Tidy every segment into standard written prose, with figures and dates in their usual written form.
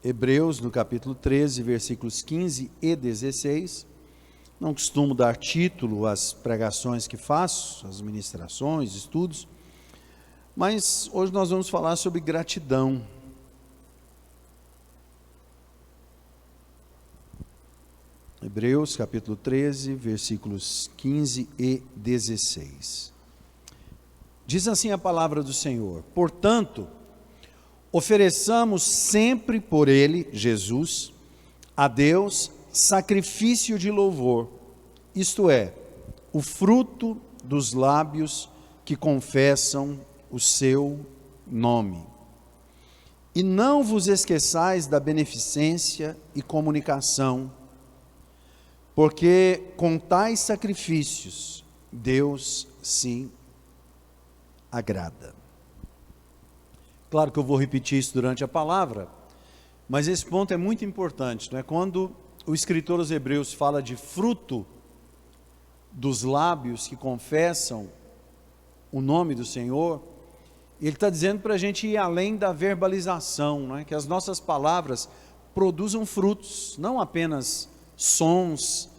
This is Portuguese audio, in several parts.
Hebreus, no capítulo 13, versículos 15 e 16. Não costumo dar título às pregações que faço, às ministrações, estudos, mas hoje nós vamos falar sobre gratidão. Hebreus, capítulo 13, versículos 15 e 16. Diz assim a palavra do Senhor: portanto, ofereçamos sempre por ele, Jesus, a Deus, sacrifício de louvor, isto é, o fruto dos lábios que confessam o seu nome. E não vos esqueçais da beneficência e comunicação, porque com tais sacrifícios Deus se agrada. Claro que eu vou repetir isso durante a palavra, mas esse ponto é muito importante, não é? Quando o escritor aos Hebreus fala de fruto dos lábios que confessam o nome do Senhor, ele está dizendo para a gente ir além da verbalização, não é? Que as nossas palavras produzam frutos, não apenas sons,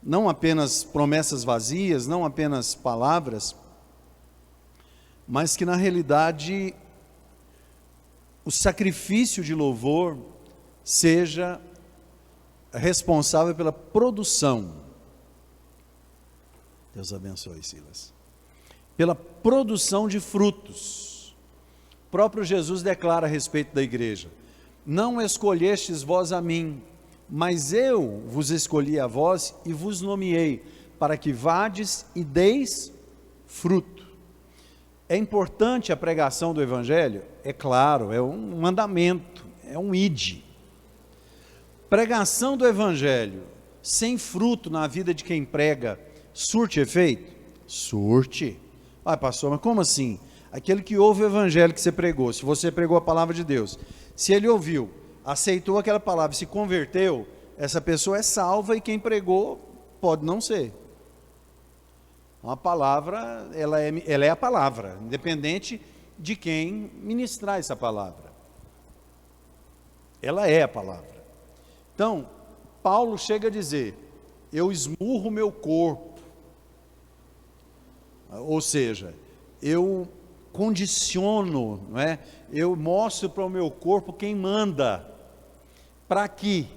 não apenas promessas vazias, não apenas palavras, mas que na realidade o sacrifício de louvor seja responsável pela produção. Deus abençoe, Silas. Pela produção de frutos. O próprio Jesus declara a respeito da igreja: não escolhestes vós a mim, mas eu vos escolhi a vós e vos nomeei, para que vades e deis fruto. É importante a pregação do Evangelho? É claro, é um mandamento, é um ide. Pregação do Evangelho sem fruto na vida de quem prega, surte efeito? Surte. Ah, pastor, mas como assim? Aquele que ouve o Evangelho que você pregou, se você pregou a palavra de Deus, se ele ouviu, aceitou aquela palavra, se converteu, essa pessoa é salva, e quem pregou pode não ser. Uma palavra, ela é a palavra, independente de quem ministrar essa palavra. Ela é a palavra. Então, Paulo chega a dizer: eu esmurro o meu corpo, ou seja, eu condiciono, não é? Eu mostro para o meu corpo quem manda, para que,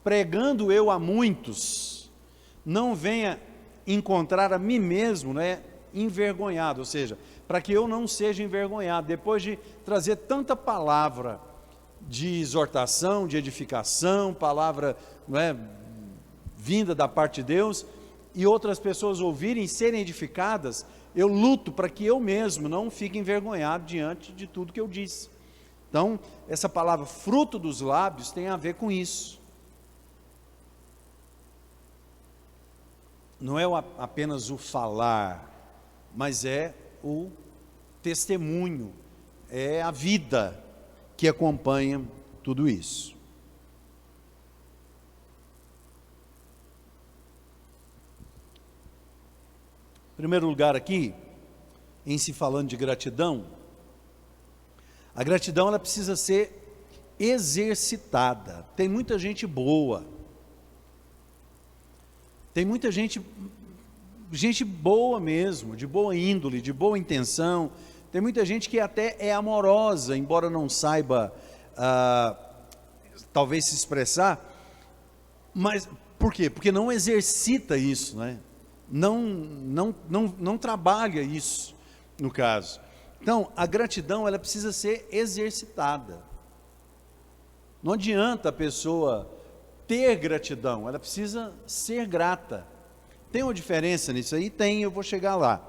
pregando eu a muitos, não venha encontrar a mim mesmo, né, envergonhado, ou seja, para que eu não seja envergonhado, depois de trazer tanta palavra de exortação, de edificação, palavra, não é, vinda da parte de Deus, e outras pessoas ouvirem, serem edificadas, eu luto para que eu mesmo não fique envergonhado diante de tudo que eu disse. Então, essa palavra fruto dos lábios tem a ver com isso. Não é apenas o falar, mas é o testemunho, é a vida que acompanha tudo isso. Em primeiro lugar aqui, em se falando de gratidão, a gratidão ela precisa ser exercitada. Tem muita gente boa, tem muita gente boa mesmo, de boa índole, de boa intenção. Tem muita gente que até é amorosa, embora não saiba, talvez se expressar. Mas por quê? Porque não exercita isso, né? Não trabalha isso, no caso. Então, a gratidão ela precisa ser exercitada. Não adianta a pessoa ter gratidão, ela precisa ser grata. Tem uma diferença nisso aí? Tem, eu vou chegar lá.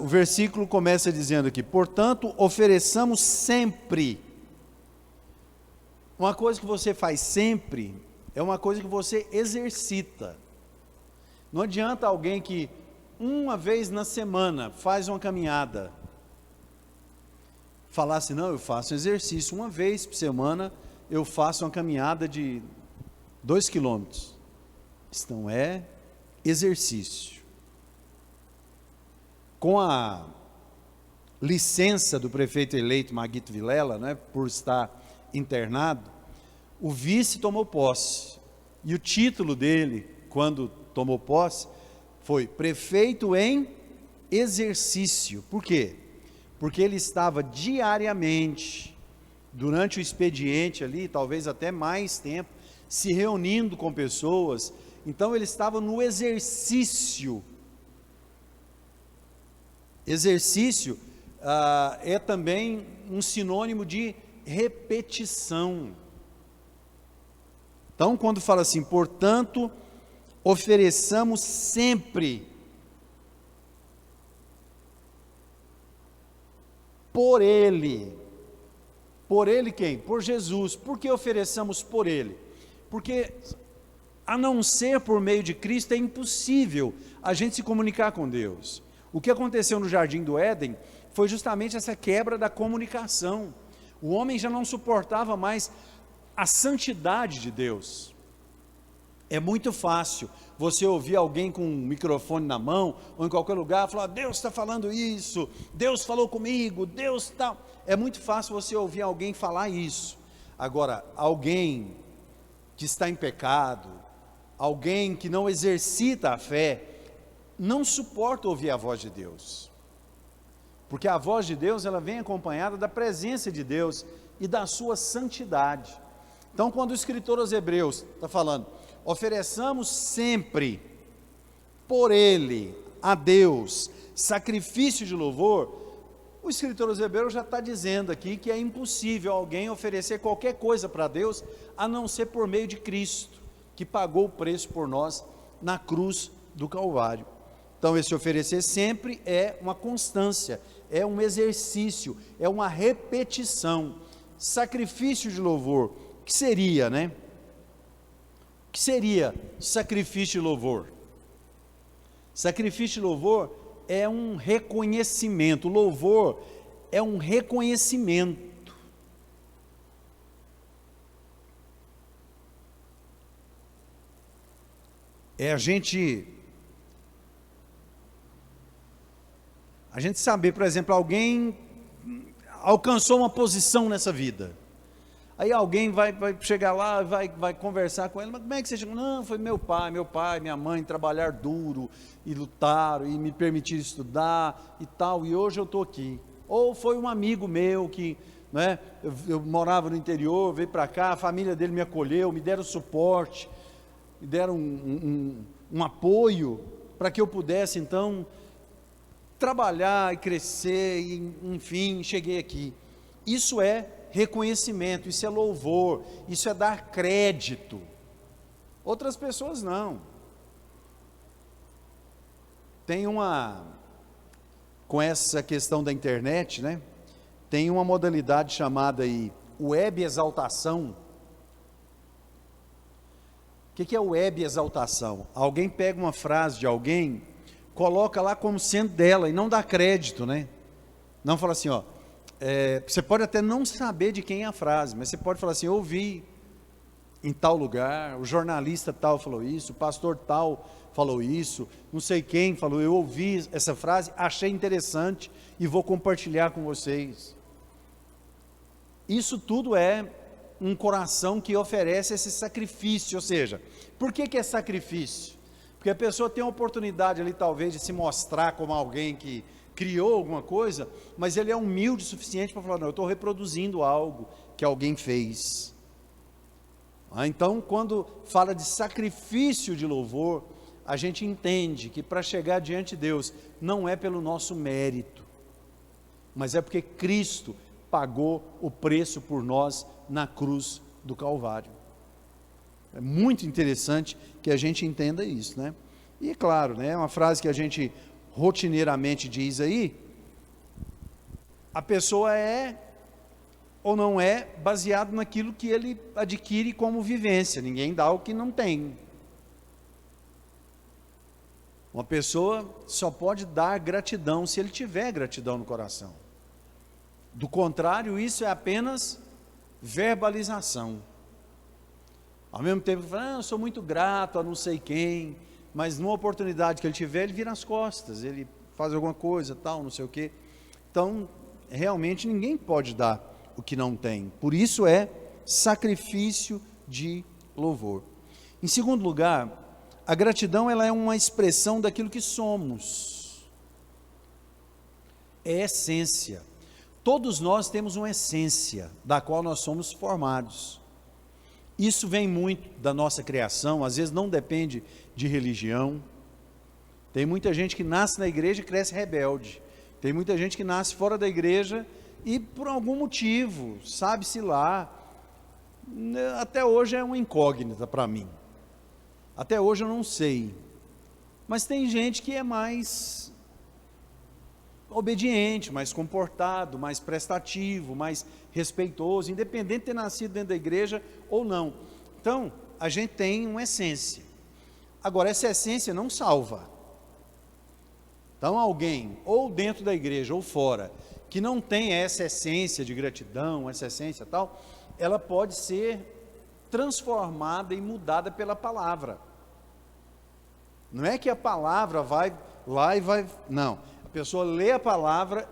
O versículo começa dizendo aqui: portanto, ofereçamos sempre. Uma coisa que você faz sempre é uma coisa que você exercita. Não adianta alguém que uma vez na semana faz uma caminhada, falar assim: não, eu faço exercício, uma vez por semana eu faço uma caminhada de 2 quilômetros. Isso não é exercício. Com a licença do prefeito eleito Maguito Vilela, né, por estar internado, o vice tomou posse. E o título dele, quando tomou posse, foi prefeito em exercício. Por quê? Porque ele estava diariamente, durante o expediente ali, talvez até mais tempo, se reunindo com pessoas. Então ele estava no exercício. Exercício é também um sinônimo de repetição. Então, quando fala assim, portanto, ofereçamos sempre por Ele. Por Ele quem? Por Jesus. Por que ofereçamos por Ele? Porque, a não ser por meio de Cristo, é impossível a gente se comunicar com Deus. O que aconteceu no Jardim do Éden foi justamente essa quebra da comunicação. O homem já não suportava mais a santidade de Deus. É muito fácil você ouvir alguém com um microfone na mão, ou em qualquer lugar, falar, Deus está falando isso, Deus falou comigo, Deus está... É muito fácil você ouvir alguém falar isso. Agora, alguém que está em pecado, alguém que não exercita a fé, não suporta ouvir a voz de Deus. Porque a voz de Deus, ela vem acompanhada da presença de Deus e da sua santidade. Então, quando o escritor aos Hebreus está falando, ofereçamos sempre por Ele, a Deus, sacrifício de louvor, o escritor aos Hebreus já está dizendo aqui que é impossível alguém oferecer qualquer coisa para Deus, a não ser por meio de Cristo, que pagou o preço por nós na cruz do Calvário. Então, esse oferecer sempre é uma constância, é um exercício, é uma repetição. Sacrifício de louvor, que seria, né? O que seria sacrifício de louvor? Sacrifício de louvor é um reconhecimento, louvor é um reconhecimento. É a gente saber, por exemplo, alguém alcançou uma posição nessa vida. Aí alguém vai chegar lá, vai conversar com ele, mas como é que você chegou? Não, foi meu pai, minha mãe trabalhar duro e lutaram e me permitiram estudar e tal, e hoje eu estou aqui. Ou foi um amigo meu que, né, eu morava no interior, veio para cá, a família dele me acolheu, me deram suporte, me deram um apoio para que eu pudesse então trabalhar e crescer, e, enfim, cheguei aqui. Isso é reconhecimento, isso é louvor, isso é dar crédito. Outras pessoas não. Tem com essa questão da internet, né? Tem uma modalidade chamada aí web exaltação. O que é web exaltação? Alguém pega uma frase de alguém, coloca lá como sendo dela e não dá crédito, né? Não fala assim, ó, você pode até não saber de quem é a frase, mas você pode falar assim, eu ouvi em tal lugar, o jornalista tal falou isso, o pastor tal falou isso, não sei quem falou, eu ouvi essa frase, achei interessante e vou compartilhar com vocês. Isso tudo é um coração que oferece esse sacrifício, ou seja, por que é sacrifício? Porque a pessoa tem a oportunidade ali talvez de se mostrar como alguém que criou alguma coisa, mas ele é humilde o suficiente para falar, não, eu estou reproduzindo algo que alguém fez. Então, quando fala de sacrifício de louvor, a gente entende que para chegar diante de Deus, não é pelo nosso mérito, mas é porque Cristo pagou o preço por nós na cruz do Calvário. É muito interessante que a gente entenda isso, né? E claro, né, é uma frase que a gente rotineiramente diz aí, a pessoa é ou não é baseado naquilo que ele adquire como vivência, ninguém dá o que não tem. Uma pessoa só pode dar gratidão se ele tiver gratidão no coração. Do contrário, isso é apenas verbalização. Ao mesmo tempo, ele fala, eu sou muito grato a não sei quem, mas numa oportunidade que ele tiver, ele vira as costas, ele faz alguma coisa, tal, não sei o quê. Então, realmente ninguém pode dar o que não tem. Por isso é sacrifício de louvor. Em segundo lugar, a gratidão ela é uma expressão daquilo que somos. É essência. Todos nós temos uma essência da qual nós somos formados. Isso vem muito da nossa criação, às vezes não depende de religião. Tem muita gente que nasce na igreja e cresce rebelde. Tem muita gente que nasce fora da igreja e por algum motivo, sabe-se lá, até hoje é uma incógnita para mim. Até hoje eu não sei. Mas tem gente que é mais obediente, mais comportado, mais prestativo, mais respeitoso, independente de ter nascido dentro da igreja ou não. Então, a gente tem uma essência. Agora, essa essência não salva. Então, alguém, ou dentro da igreja ou fora, que não tem essa essência de gratidão, essa essência tal, ela pode ser transformada e mudada pela palavra. Não é que a palavra vai lá e vai... Não. A pessoa lê a palavra,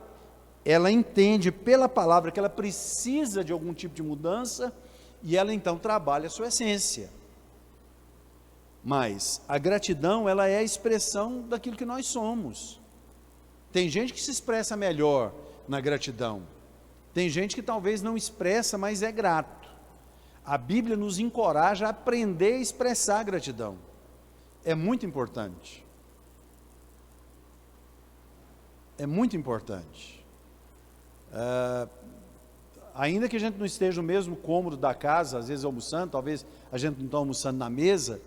ela entende pela palavra que ela precisa de algum tipo de mudança e ela então trabalha a sua essência. Mas a gratidão, ela é a expressão daquilo que nós somos. Tem gente que se expressa melhor na gratidão. Tem gente que talvez não expressa, mas é grato. A Bíblia nos encoraja a aprender a expressar a gratidão. É muito importante. É muito importante. Ainda que a gente não esteja no mesmo cômodo da casa, às vezes almoçando, talvez a gente não está almoçando na mesa,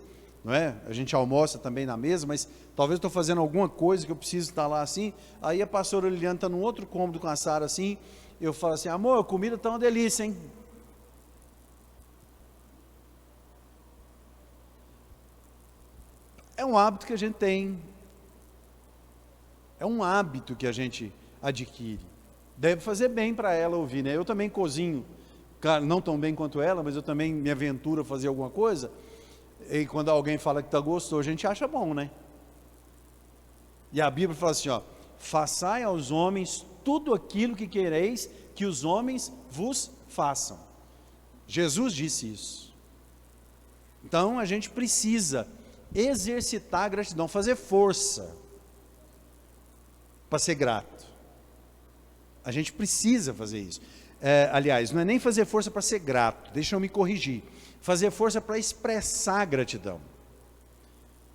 não é? A gente almoça também na mesa, mas talvez estou fazendo alguma coisa que eu preciso estar lá assim, aí a pastora Liliana está num outro cômodo com a Sara assim, eu falo assim, amor, a comida está uma delícia, hein? É um hábito que a gente tem, é um hábito que a gente adquire, deve fazer bem para ela ouvir, né? Eu também cozinho, claro, não tão bem quanto ela, mas eu também me aventuro a fazer alguma coisa, e quando alguém fala que está gostoso, a gente acha bom, né? E a Bíblia fala assim, ó, façai aos homens tudo aquilo que quereis que os homens vos façam. Jesus disse isso. Então a gente precisa exercitar a gratidão, fazer força para ser grato. A gente precisa fazer isso. Aliás, não é nem fazer força para ser grato, deixa eu me corrigir. Fazer força para expressar gratidão.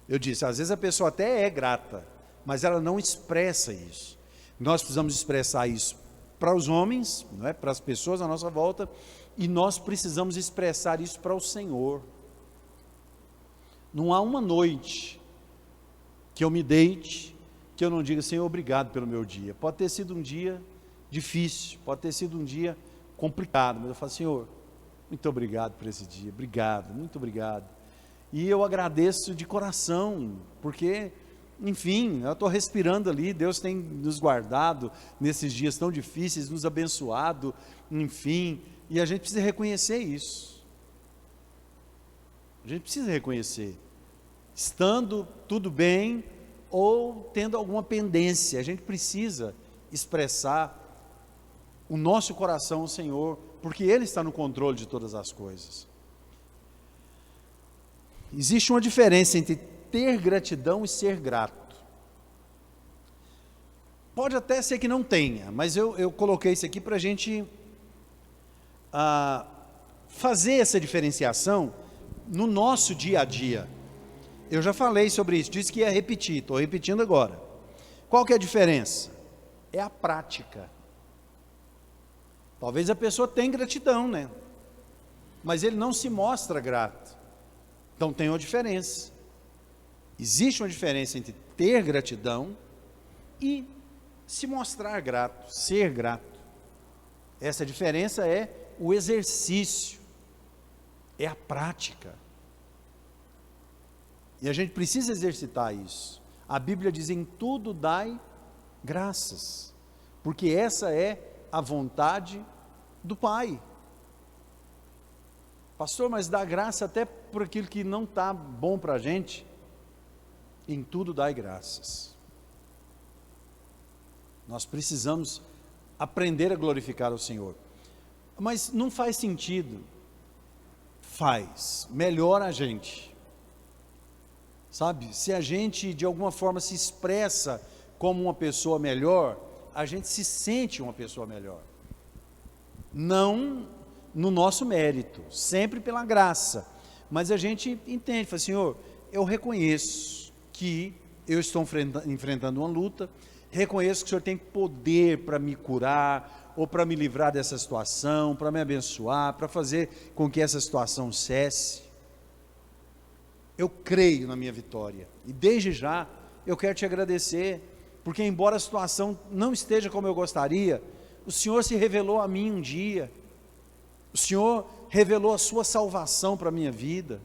Eu disse, às vezes a pessoa até é grata, mas ela não expressa isso. Nós precisamos expressar isso para os homens, não é? Para as pessoas à nossa volta, e nós precisamos expressar isso para o Senhor. Não há uma noite que eu me deite, que eu não diga, Senhor, obrigado pelo meu dia. Pode ter sido um dia difícil, pode ter sido um dia complicado, mas eu falo, Senhor, muito obrigado por esse dia, obrigado, muito obrigado. E eu agradeço de coração, porque, enfim, eu estou respirando ali, Deus tem nos guardado nesses dias tão difíceis, nos abençoado, enfim, e a gente precisa reconhecer isso. A gente precisa reconhecer, estando tudo bem ou tendo alguma pendência, a gente precisa expressar o nosso coração ao Senhor, porque Ele está no controle de todas as coisas. Existe uma diferença entre ter gratidão e ser grato. Pode até ser que não tenha, mas eu coloquei isso aqui para a gente fazer essa diferenciação no nosso dia a dia. Eu já falei sobre isso, disse que ia repetir, estou repetindo agora. Qual que é a diferença? É a prática. Talvez a pessoa tenha gratidão, né? Mas ele não se mostra grato. Então tem uma diferença. Existe uma diferença entre ter gratidão e se mostrar grato, ser grato. Essa diferença é o exercício, é a prática. E a gente precisa exercitar isso. A Bíblia diz, em tudo dai graças, porque essa é a vontade do Pai. Pastor, mas dá graça até por aquilo que não está bom para a gente? Em tudo dai graças. Nós precisamos aprender a glorificar o Senhor. Mas não faz sentido faz? Melhora a gente. Sabe, se a gente de alguma forma se expressa como uma pessoa melhor, a gente se sente uma pessoa melhor. Não no nosso mérito, sempre pela graça. Mas a gente entende, fala, Senhor, eu reconheço que eu estou enfrentando uma luta, reconheço que o Senhor tem poder para me curar, ou para me livrar dessa situação, para me abençoar, para fazer com que essa situação cesse. Eu creio na minha vitória, e desde já eu quero te agradecer, porque embora a situação não esteja como eu gostaria, o Senhor se revelou a mim um dia, o Senhor revelou a sua salvação para a minha vida,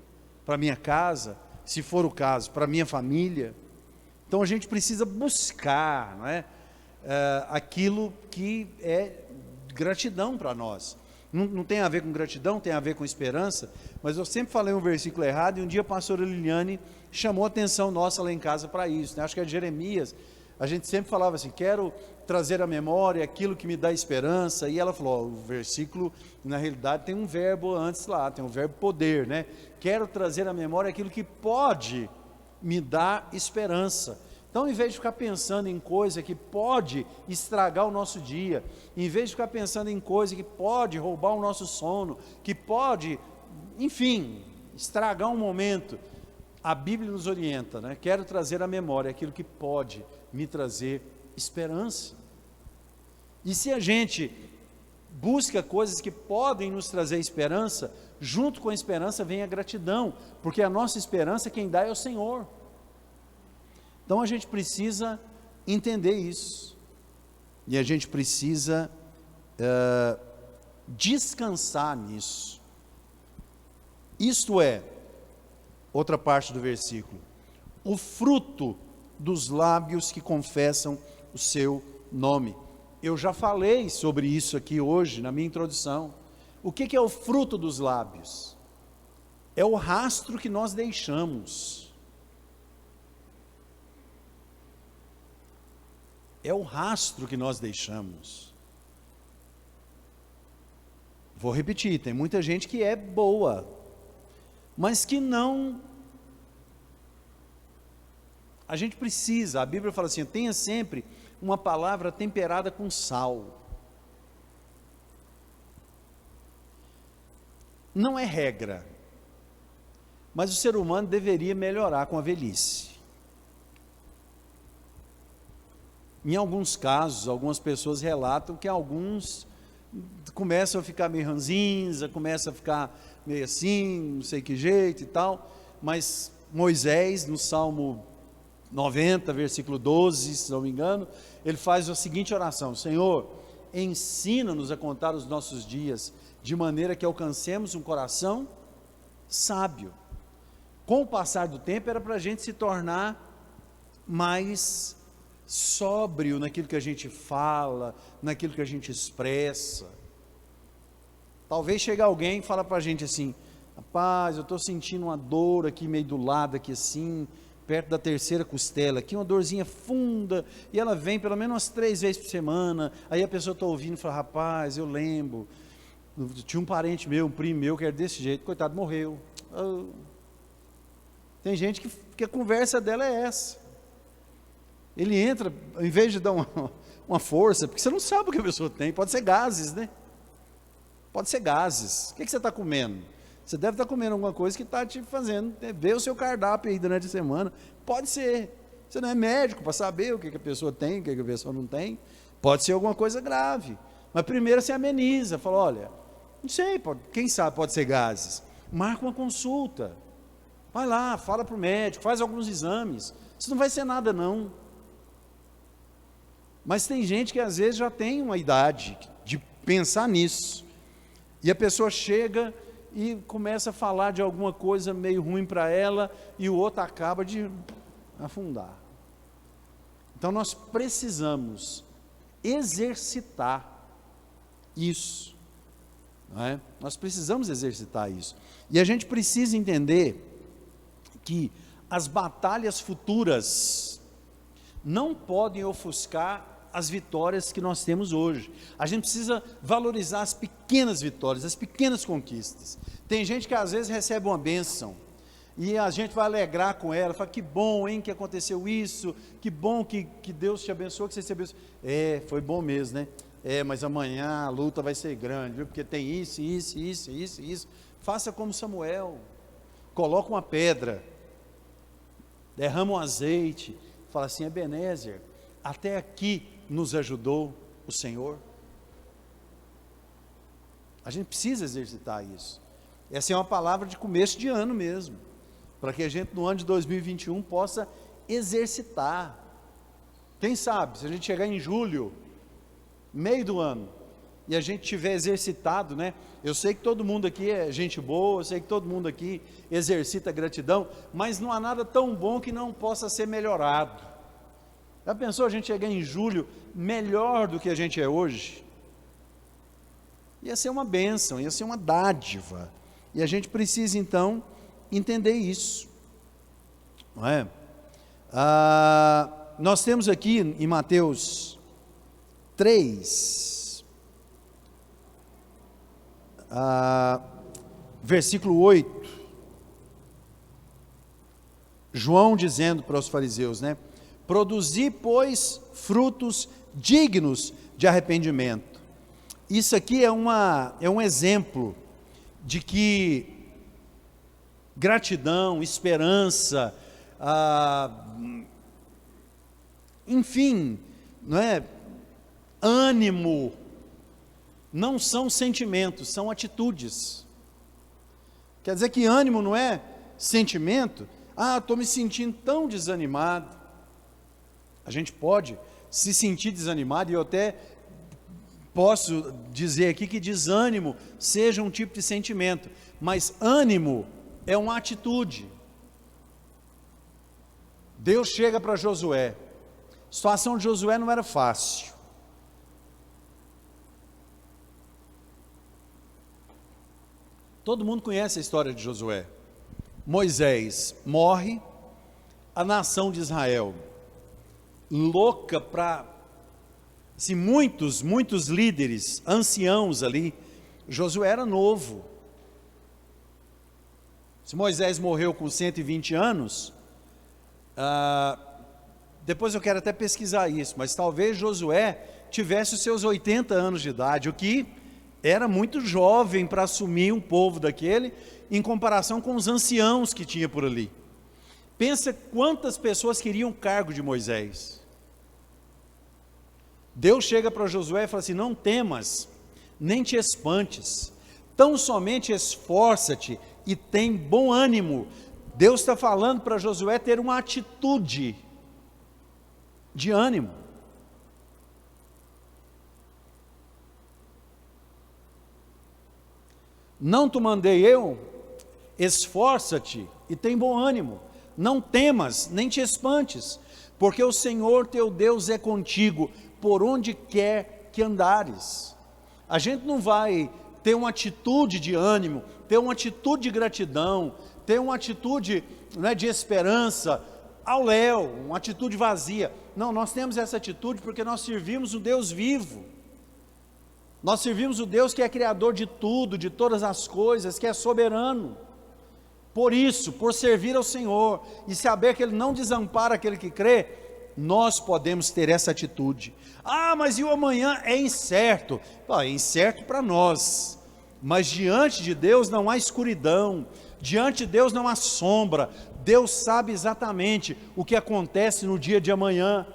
para a minha casa, se for o caso, para a minha família. Então a gente precisa buscar, não é? Aquilo que é gratidão para nós. Não tem a ver com gratidão, tem a ver com esperança, mas eu sempre falei um versículo errado, e um dia a pastora Liliane chamou a atenção nossa lá em casa para isso, né? Acho que é de Jeremias, a gente sempre falava assim, quero trazer à memória aquilo que me dá esperança, e ela falou, o versículo, na realidade tem um verbo antes lá, tem um verbo poder, né? Quero trazer à memória aquilo que pode me dar esperança. Então, em vez de ficar pensando em coisa que pode estragar o nosso dia, em vez de ficar pensando em coisa que pode roubar o nosso sono, que pode, enfim, estragar um momento, a Bíblia nos orienta, né? Quero trazer à memória aquilo que pode me trazer esperança. E se a gente busca coisas que podem nos trazer esperança, junto com a esperança vem a gratidão, porque a nossa esperança quem dá é o Senhor. Então a gente precisa entender isso, e a gente precisa descansar nisso. Isto é, outra parte do versículo, o fruto dos lábios que confessam o seu nome. Eu já falei sobre isso aqui hoje, na minha introdução. O que é o fruto dos lábios? É o rastro que nós deixamos. É o rastro que nós deixamos. Vou repetir, tem muita gente que é boa, mas que não. A gente precisa, a Bíblia fala assim, tenha sempre uma palavra temperada com sal. Não é regra, mas o ser humano deveria melhorar com a velhice. Em alguns casos, algumas pessoas relatam que alguns começam a ficar meio ranzinza, começam a ficar meio assim, não sei que jeito e tal, mas Moisés, no Salmo 90, versículo 12, se não me engano, ele faz a seguinte oração, Senhor, ensina-nos a contar os nossos dias, de maneira que alcancemos um coração sábio. Com o passar do tempo, era para a gente se tornar mais sóbrio naquilo que a gente fala, naquilo que a gente expressa. Talvez chegue alguém e fala para a gente assim, rapaz, eu estou sentindo uma dor aqui meio do lado, aqui assim, perto da terceira costela, aqui uma dorzinha funda, e ela vem pelo menos umas 3 vezes por semana, aí a pessoa está ouvindo e fala, rapaz, eu lembro, tinha um parente meu, um primo meu que era desse jeito, coitado, morreu. Tem gente que a conversa dela é essa. Ele entra, em vez de dar uma força, porque você não sabe o que a pessoa tem, pode ser gases, né? Pode ser gases. O que você está comendo? Você deve estar comendo alguma coisa que está te fazendo ver o seu cardápio aí durante a semana. Pode ser. Você não é médico para saber o que a pessoa tem, o que a pessoa não tem. Pode ser alguma coisa grave. Mas primeiro você ameniza, fala, olha, não sei, quem sabe pode ser gases. Marca uma consulta. Vai lá, fala para o médico, faz alguns exames. Isso não vai ser nada não. Mas tem gente que às vezes já tem uma idade de pensar nisso. E a pessoa chega e começa a falar de alguma coisa meio ruim para ela, e o outro acaba de afundar. Então nós precisamos exercitar isso. Não é? Nós precisamos exercitar isso. E a gente precisa entender que as batalhas futuras não podem ofuscar as vitórias que nós temos hoje. A gente precisa valorizar as pequenas vitórias, as pequenas conquistas. Tem gente que às vezes recebe uma bênção, e a gente vai alegrar com ela, fala, que bom, hein, que aconteceu isso, que bom que Deus te abençoou, que você se abençoou. Foi bom mesmo, né? Mas amanhã a luta vai ser grande, viu? Porque tem isso. Faça como Samuel, coloca uma pedra, derrama um azeite, fala assim, Ebenezer, até aqui nos ajudou o Senhor. A gente precisa exercitar isso. Essa é uma palavra de começo de ano mesmo, para que a gente no ano de 2021 possa exercitar. Quem sabe, se a gente chegar em julho, meio do ano, e a gente tiver exercitado, né? Eu sei que todo mundo aqui é gente boa, eu sei que todo mundo aqui exercita gratidão, mas não há nada tão bom que não possa ser melhorado. Já pensou a gente chegar em julho melhor do que a gente é hoje? Ia ser uma bênção, ia ser uma dádiva, e a gente precisa então entender isso, não é? Nós temos aqui em Mateus 3, versículo 8, João dizendo para os fariseus, né? Produzi, pois, frutos dignos de arrependimento. Isso aqui é um exemplo de que gratidão, esperança, enfim, não é? Ânimo, não são sentimentos, são atitudes. Quer dizer que ânimo não é sentimento. Estou me sentindo tão desanimado. A gente pode se sentir desanimado, e eu até posso dizer aqui que desânimo seja um tipo de sentimento, mas ânimo é uma atitude. Deus chega para Josué. A situação de Josué não era fácil. Todo mundo conhece a história de Josué. Moisés morre, a nação de Israel, louca para, assim, muitos líderes, anciãos ali. Josué era novo. Se Moisés morreu com 120 anos, depois eu quero até pesquisar isso, mas talvez Josué tivesse os seus 80 anos de idade, o que era muito jovem para assumir um povo daquele, em comparação com os anciãos que tinha por ali. Pensa quantas pessoas queriam o cargo de Moisés. Deus chega para Josué e fala assim, não temas, nem te espantes, tão somente esforça-te e tem bom ânimo. Deus está falando para Josué ter uma atitude de ânimo. Não te mandei eu? Esforça-te e tem bom ânimo. Não temas, nem te espantes, porque o Senhor teu Deus é contigo, por onde quer que andares. A gente não vai ter uma atitude de ânimo, ter uma atitude de gratidão, ter uma atitude, né, de esperança, ao léu, uma atitude vazia. Não, nós temos essa atitude porque nós servimos o Deus vivo. Nós servimos o Deus que é criador de tudo, de todas as coisas, que é soberano. Por isso, por servir ao Senhor e saber que Ele não desampara aquele que crê, nós podemos ter essa atitude. Mas e o amanhã? É incerto. É incerto para nós, mas diante de Deus não há escuridão, diante de Deus não há sombra. Deus sabe exatamente o que acontece no dia de amanhã.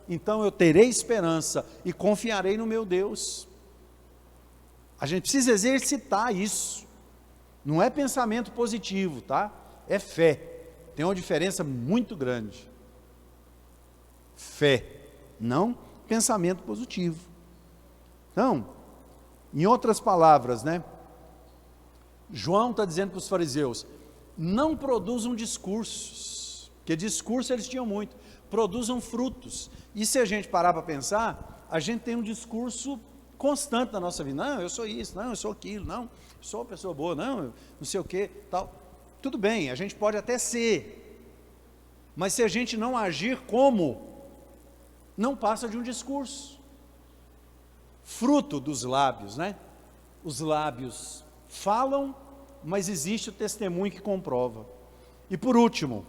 Então eu terei esperança e confiarei no meu Deus. A gente precisa exercitar isso. Não é pensamento positivo, tá? É fé. Tem uma diferença muito grande. Fé, não pensamento positivo. Então, em outras palavras, né? João está dizendo para os fariseus, não produzam discursos, porque discurso eles tinham muito, produzam frutos. E se a gente parar para pensar, a gente tem um discurso constante na nossa vida. Não, eu sou isso, não, eu sou aquilo, não, eu sou uma pessoa boa, não sei o que, tal. Tudo bem, a gente pode até ser, mas se a gente não agir como não passa de um discurso. Fruto dos lábios, né? Os lábios falam, mas existe o testemunho que comprova. E por último,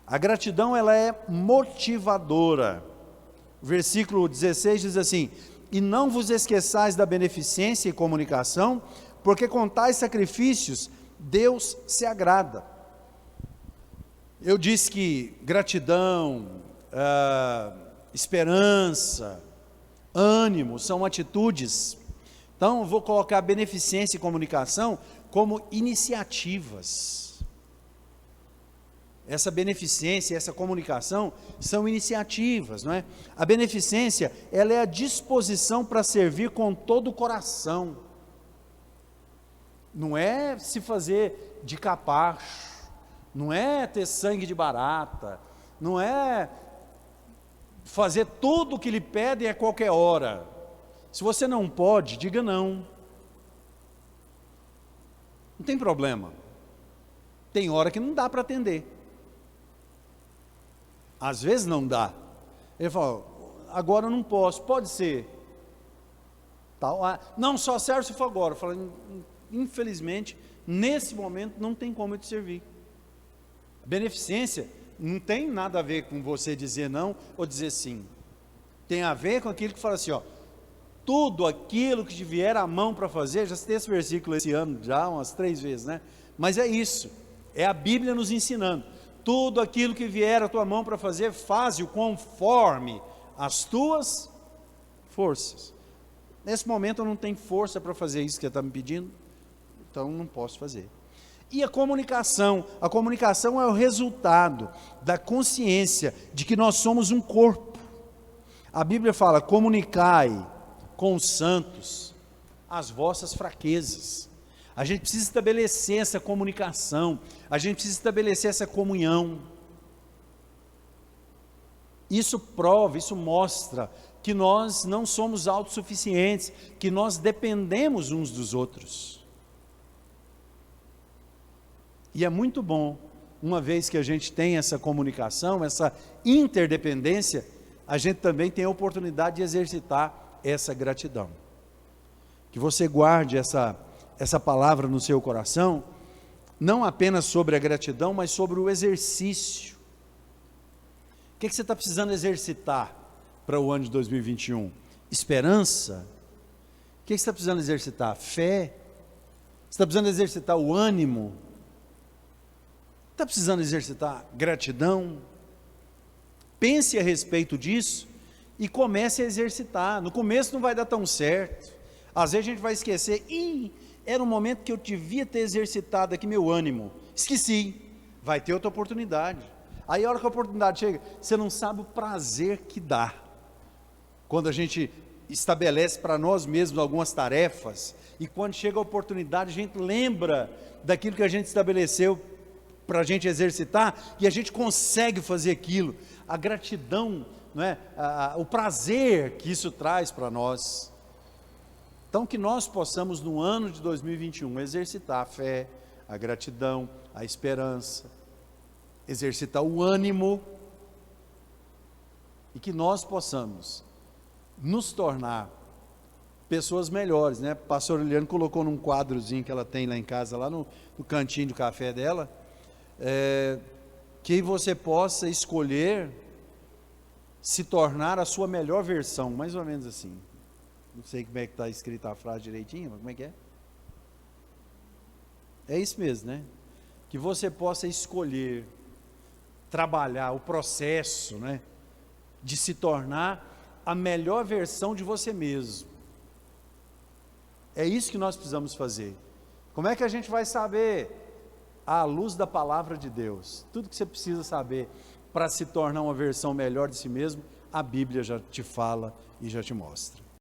a gratidão ela é motivadora. Versículo 16 diz assim: e não vos esqueçais da beneficência e comunicação, porque com tais sacrifícios Deus se agrada. Eu disse que gratidão, esperança, ânimo são atitudes. Então eu vou colocar beneficência e comunicação como iniciativas. Essa beneficência, essa comunicação são iniciativas, não é? A beneficência, ela é a disposição para servir com todo o coração. Não é se fazer de capacho, não é ter sangue de barata, não é fazer tudo o que lhe pedem a qualquer hora. Se você não pode, diga não. Não tem problema. Tem hora que não dá para atender. Às vezes não dá. Ele fala, agora eu não posso, pode ser. Tal, não, só serve se for agora. Eu falo, infelizmente, nesse momento não tem como eu te servir. Beneficência não tem nada a ver com você dizer não ou dizer sim. Tem a ver com aquilo que fala assim, ó, tudo aquilo que te vier à mão para fazer, já citei esse versículo esse ano já umas 3 vezes, né? Mas é isso, é a Bíblia nos ensinando. Tudo aquilo que vier à tua mão para fazer, faze-o conforme as tuas forças. Nesse momento eu não tenho força para fazer isso que você está me pedindo, então não posso fazer. E a comunicação é o resultado da consciência de que nós somos um corpo. A Bíblia fala, comunicai com os santos as vossas fraquezas. A gente precisa estabelecer essa comunicação, a gente precisa estabelecer essa comunhão. Isso prova, isso mostra que nós não somos autossuficientes, que nós dependemos uns dos outros. E é muito bom, uma vez que a gente tem essa comunicação, essa interdependência, a gente também tem a oportunidade de exercitar essa gratidão. Que você guarde essa palavra no seu coração, não apenas sobre a gratidão, mas sobre o exercício. O que você está precisando exercitar para o ano de 2021? Esperança? O que você está precisando exercitar? Fé? Você está precisando exercitar o ânimo? Está precisando exercitar gratidão? Pense a respeito disso e comece a exercitar. No começo não vai dar tão certo. Às vezes a gente vai esquecer, era um momento que eu devia ter exercitado aqui meu ânimo. Esqueci. Vai ter outra oportunidade. Aí a hora que a oportunidade chega, você não sabe o prazer que dá. Quando a gente estabelece para nós mesmos algumas tarefas, e quando chega a oportunidade, a gente lembra daquilo que a gente estabeleceu para a gente exercitar, e a gente consegue fazer aquilo. A gratidão, não é? O prazer que isso traz para nós. Então que nós possamos no ano de 2021 exercitar a fé, a gratidão, a esperança, exercitar o ânimo, e que nós possamos nos tornar pessoas melhores, né? A pastora Eliane colocou num quadrozinho que ela tem lá em casa, lá no cantinho do café dela, que você possa escolher se tornar a sua melhor versão, mais ou menos assim. Não sei como é que está escrita a frase direitinho, mas como é que é? É isso mesmo, né? Que você possa escolher, trabalhar o processo, né? De se tornar a melhor versão de você mesmo. É isso que nós precisamos fazer. Como é que a gente vai saber? À luz da palavra de Deus. Tudo que você precisa saber para se tornar uma versão melhor de si mesmo, a Bíblia já te fala e já te mostra.